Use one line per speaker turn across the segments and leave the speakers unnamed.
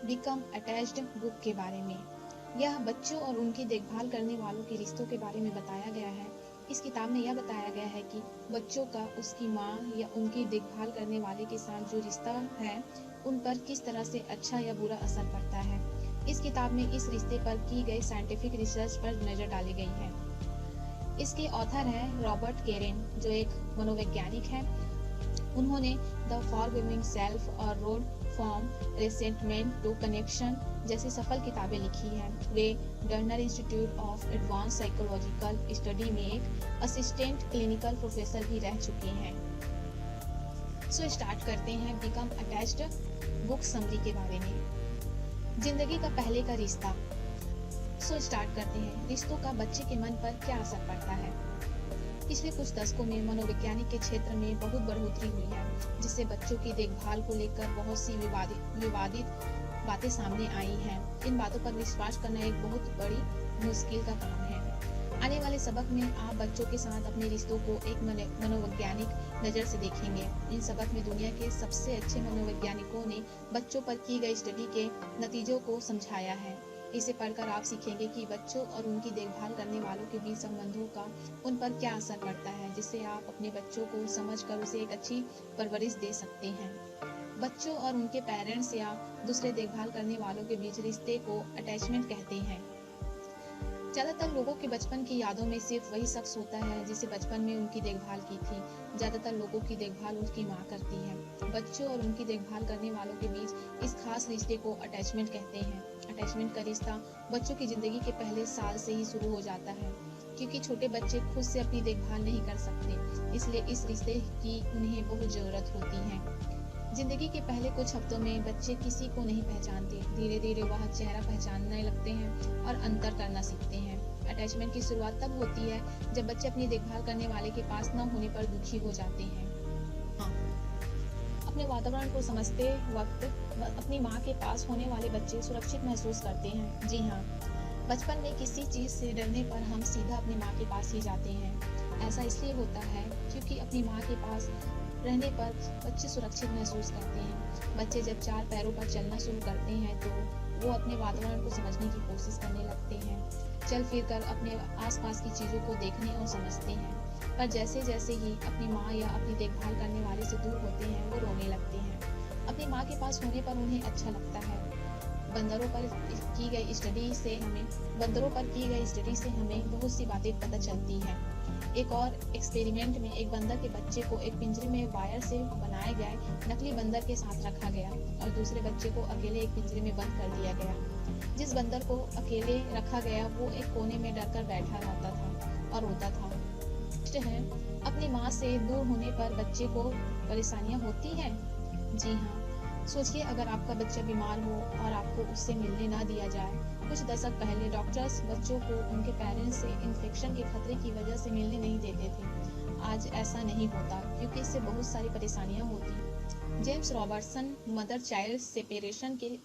Become attached book के बारे में। यह बच्चों और उनकी देखभाल करने वालों के रिश्तों के बारे में बताया गया है। इस किताब में यह बताया गया है कि बच्चों का उसकी माँ या उनकी देखभाल करने वाले के साथ जो रिश्ता है उन पर किस तरह से अच्छा या बुरा असर पड़ता है। इस किताब में इस रिश्ते पर की गई साइंटिफिक रिसर्च पर नजर डाली गई है। इसके ऑथर है रॉबर्ट केरेन, जो एक मनोवैज्ञानिक है। उन्होंने द फॉरगिविंग सेल्फ और road from resentment to connection जैसी सफल किताबें लिखी हैं। वे Turner institute of advance psychological study में एक असिस्टेंट क्लिनिकल प्रोफेसर भी रह चुके हैं। सो स्टार्ट करते हैं बिकम अटैच्ड बुक समरी के बारे में। जिंदगी का पहले का रिश्ता। सो स्टार्ट करते हैं। रिश्तों का बच्चे के मन पर क्या असर पड़ता है। पिछले कुछ दशकों में मनोवैज्ञानिक के क्षेत्र में बहुत बढ़ोतरी हुई है, जिससे बच्चों की देखभाल को लेकर बहुत सी विवादित बातें सामने आई हैं। इन बातों पर विश्वास करना एक बहुत बड़ी मुश्किल का काम है। आने वाले सबक में आप बच्चों के साथ अपने रिश्तों को एक मनोवैज्ञानिक नज़र से देखेंगे। इन सबक में दुनिया के सबसे अच्छे मनोवैज्ञानिकों ने बच्चों पर की गई स्टडी के नतीजों को समझाया है। इसे पढ़कर आप सीखेंगे कि बच्चों और उनकी देखभाल करने वालों के बीच संबंधों का उन पर क्या असर पड़ता है, जिससे आप अपने बच्चों को समझकर उसे एक अच्छी परवरिश दे सकते हैं। बच्चों और उनके पेरेंट्स या दूसरे देखभाल करने वालों के बीच रिश्ते को अटैचमेंट कहते हैं। ज्यादातर लोगों के बचपन की यादों में सिर्फ वही शख्स होता है जिसे बचपन में उनकी देखभाल की थी। ज्यादातर लोगों की देखभाल उनकी माँ करती है। बच्चों और उनकी देखभाल करने वालों के बीच इस खास रिश्ते को अटैचमेंट कहते हैं। अटैचमेंट का रिश्ता बच्चों की जिंदगी के पहले साल से ही शुरू हो जाता है, क्योंकि छोटे बच्चे खुद से अपनी देखभाल नहीं कर सकते, इसलिए इस रिश्ते की उन्हें बहुत जरूरत होती है। जिंदगी के पहले कुछ हफ्तों में बच्चे किसी को नहीं पहचानते। धीरे धीरे वह चेहरा पहचानने लगते हैं और अंतर करना सीखते हैं। अटैचमेंट की शुरुआत तब होती है जब बच्चे अपनी देखभाल करने वाले के पास न होने पर दुखी हो जाते हैं। हाँ, अपने वातावरण को समझते वक्त अपनी माँ के पास होने वाले बच्चे सुरक्षित महसूस करते हैं। जी हाँ, बचपन में किसी चीज से डरने पर हम सीधा अपनी माँ के पास ही जाते हैं। ऐसा इसलिए होता है क्योंकि अपनी माँ के पास रहने पर बच्चे सुरक्षित महसूस करते हैं। बच्चे जब चार पैरों पर चलना शुरू करते हैं तो वो अपने वातावरण को समझने की कोशिश करने लगते हैं। चल फिर कर अपने आसपास की चीज़ों को देखने और समझते हैं। पर जैसे जैसे ही अपनी माँ या अपनी देखभाल करने वाले से दूर होते हैं, वो रोने लगते हैं। अपनी माँ के पास होने पर उन्हें अच्छा लगता है। बंदरों पर की गई स्टडी से हमें बहुत सी बातें पता चलती हैं। एक और एक्सपेरिमेंट में एक बंदर के बच्चे को एक पिंजरे में वायर से बनाए गए नकली बंदर के साथ रखा गया और दूसरे बच्चे को अकेले एक पिंजरे में बंद कर दिया गया। जिस बंदर को अकेले रखा गया वो एक कोने में डरकर बैठा रहता था और रोता था। है, अपनी माँ से दूर होने पर बच्चे को परेशानियां होती हैं। जी हाँ, सोचिए अगर आपका बच्चा बीमार हो और आपको उससे मिलने ना दिया जाए। कुछ दशक पहले डॉक्टर्स बच्चों को उनके पेरेंट्स से इन्फेक्शन के खतरे की वजह से मिलने नहीं देते थे। आज ऐसा नहीं होता क्योंकि इससे बहुत सारी परेशानियां होती। James Robertson mother child separation के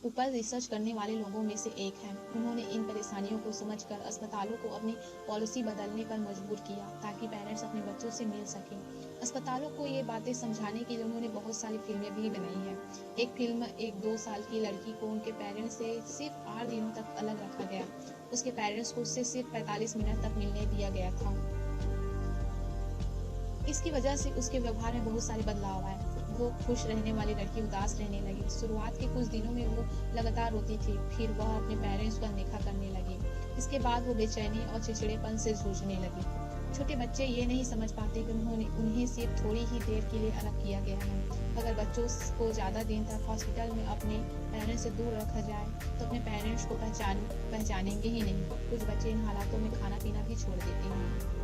ऊपर रिसर्च करने वाले लोगों में से एक हैं। उन्होंने इन परेशानियों को समझकर अस्पतालों को अपनी पॉलिसी बदलने पर मजबूर किया ताकि पेरेंट्स अपने बच्चों से मिल सकें। अस्पतालों को ये बातें समझाने के लिए उन्होंने बहुत सारी फिल्में भी बनाई हैं। एक फिल्म एक 2 साल की लड़की को उनके पेरेंट्स से सिर्फ 8 दिनों तक अलग रखा गया। उसके पेरेंट्स को उससे सिर्फ 45 मिनट तक मिलने दिया गया था। इसकी वजह से उसके व्यवहार में बहुत सारे बदलाव आए। वो खुश रहने वाली लड़की उदास रहने लगी। शुरुआत के कुछ दिनों में वो लगातार रोती थी, फिर वह अपने पेरेंट्स को अनदेखा करने लगी। इसके बाद वो बेचैनी और चिड़चिड़ेपन से जूझने लगी। छोटे बच्चे ये नहीं समझ पाते कि उन्हें सिर्फ थोड़ी ही देर के लिए अलग किया गया है। अगर बच्चों को ज़्यादा दिन तक हॉस्पिटल में अपने पेरेंट्स से दूर रखा जाए तो अपने पेरेंट्स को पहचानेंगे ही नहीं। कुछ बच्चे इन हालातों में खाना पीना भी छोड़ देते हैं।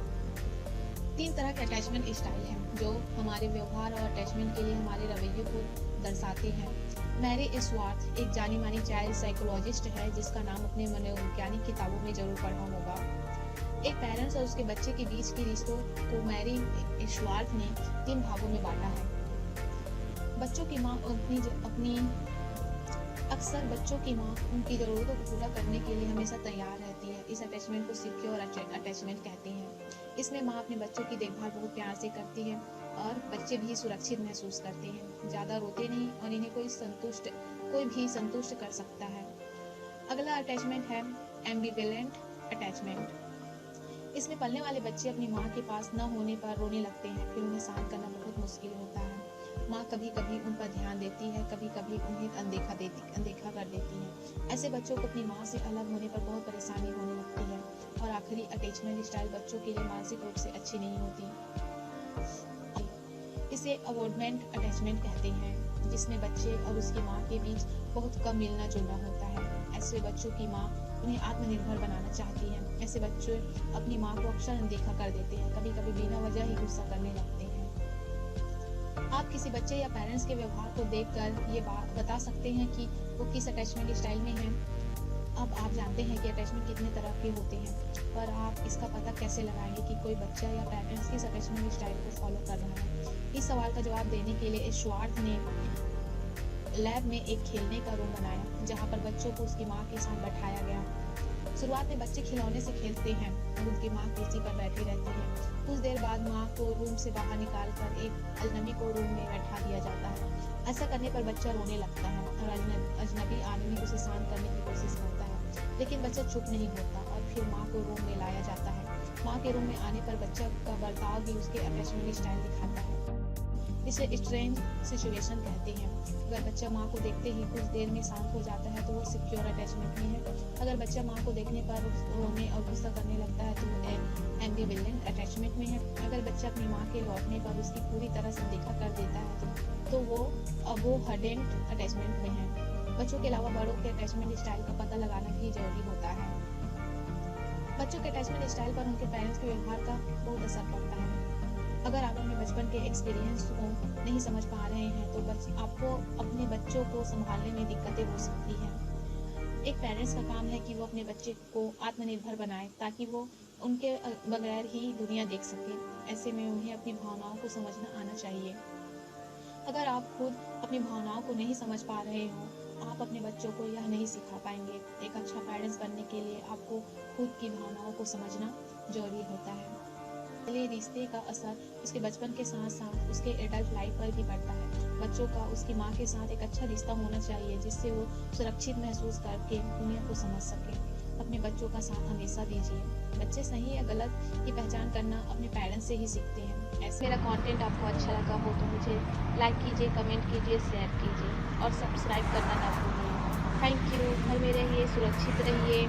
3 तरह के अटैचमेंट स्टाइल हैं जो हमारे व्यवहार और अटैचमेंट के लिए हमारे रवैये को दर्शाते हैं। मैरी एस्वार्थ एक जानी मानी चाइल्ड साइकोलॉजिस्ट है जिसका नाम अपने मनोवैज्ञानिक किताबों में जरूर पढ़ा होगा। एक पेरेंट्स और उसके बच्चे के बीच के रिश्तों को मैरी एस्वार्थ ने 3 भागों में बांटा है। बच्चों की माँ अक्सर बच्चों की माँ उनकी ज़रूरतों को पूरा करने के लिए हमेशा तैयार रहती है। इस अटैचमेंट को सिक्योर अटैचमेंट कहते हैं। इसमें माँ अपने बच्चों की देखभाल बहुत प्यार से करती है और बच्चे भी सुरक्षित महसूस करते हैं। ज़्यादा रोते नहीं और इन्हें कोई भी संतुष्ट कर सकता है। अगला अटैचमेंट है एम्बिवेलेंट अटैचमेंट। इसमें पलने वाले बच्चे अपनी माँ के पास न होने पर रोने लगते हैं, फिर उन्हें शांत करना बहुत मुश्किल होता है। माँ कभी कभी उन पर ध्यान देती है, कभी कभी उन्हें अनदेखा कर देती है। ऐसे बच्चों को अपनी माँ से अलग होने पर बहुत परेशानी होने लगती है। और आखिरी अटैचमेंट स्टाइल बच्चों के लिए मानसिक रूप से अच्छी नहीं होती। इसे अवॉइडमेंट अटैचमेंट कहते हैं, जिसमें बच्चे और उसकी माँ के बीच बहुत कम मिलना जुलना होता है। ऐसे बच्चों की माँ उन्हें आत्मनिर्भर बनाना चाहती है। ऐसे बच्चे अपनी माँ को अक्सर अनदेखा कर देते हैं, कभी कभी बिना वजह ही गुस्सा करने लगते हैं। आप किसी बच्चे या पेरेंट्स के व्यवहार को देखकर ये बात बता सकते हैं कि वो किस अटैचमेंट स्टाइल में है। अब आप जानते हैं कि अटैचमेंट कितने तरह के होते हैं, पर आप इसका पता कैसे लगाएंगे कि कोई बच्चा या पेरेंट्स किस अटैचमेंट स्टाइल को फॉलो कर रहा है। इस सवाल का जवाब देने के लिए श्वार्ट्ज ने लैब में एक खेलने का रूम बनाया, जहाँ पर बच्चों को उसकी माँ के साथ बैठाया गया। शुरुआत में बच्चे खिलौने से खेलते हैं और उनकी माँ कुर्सी पर बैठी रहती है। कुछ देर बाद माँ को रूम से बाहर निकालकर एक अजनबी को रूम में बैठा दिया जाता है। ऐसा करने पर बच्चा रोने लगता है और अजनबी आदमी उसे शांत करने की कोशिश करता है, लेकिन बच्चा चुप नहीं होता और फिर माँ को रूम में लाया जाता है। माँ के रूम में आने पर बच्चा का बर्ताव भी उसके अटैचमेंट स्टाइल दिखाता है। इसे स्ट्रेंज सिचुएशन कहते हैं। अगर बच्चा माँ को देखते ही कुछ देर में शांत हो जाता है तो वो सिक्योर अटैचमेंट में है। अगर बच्चा माँ को देखने पर रोने और गुस्सा करने लगता है तो वो एम्बिवेलेंट अटैचमेंट में है। अगर बच्चा अपनी माँ के लौटने पर उसकी पूरी तरह से देखा कर देता है तो वो अवॉइडेंट अटैचमेंट में है। बच्चों के अलावा बड़ों के अटैचमेंट स्टाइल का पता लगाना भी जरूरी होता है। बच्चों के अटैचमेंट स्टाइल पर उनके पेरेंट्स के व्यवहार का बहुत असर पड़ता है। अगर आप अपने बचपन के एक्सपीरियंस को नहीं समझ पा रहे हैं तो आपको अपने बच्चों को संभालने में दिक्कतें हो सकती हैं। एक पेरेंट्स का काम है कि वो अपने बच्चे को आत्मनिर्भर बनाए ताकि वो उनके बगैर ही दुनिया देख सके। ऐसे में उन्हें अपनी भावनाओं को समझना आना चाहिए। अगर आप खुद अपनी भावनाओं को नहीं समझ पा रहे हो, आप अपने बच्चों को यह नहीं सिखा पाएंगे। एक अच्छा पेरेंट्स बनने के लिए आपको खुद की भावनाओं को समझना जरूरी होता है। पहले रिश्ते का असर उसके बचपन के साथ साथ उसके एडल्ट लाइफ पर भी पड़ता है। बच्चों का उसकी माँ के साथ एक अच्छा रिश्ता होना चाहिए जिससे वो सुरक्षित महसूस करके दुनिया को समझ सके। अपने बच्चों का साथ हमेशा दीजिए। बच्चे सही या गलत की पहचान करना अपने पेरेंट्स से ही सीखते हैं। ऐसे मेरा कंटेंट आपको अच्छा लगा हो तो मुझे लाइक कीजिए, कमेंट कीजिए, शेयर कीजिए और सब्सक्राइब करना ना भूलिए। Thank you. घर में रहिए, सुरक्षित रहिए।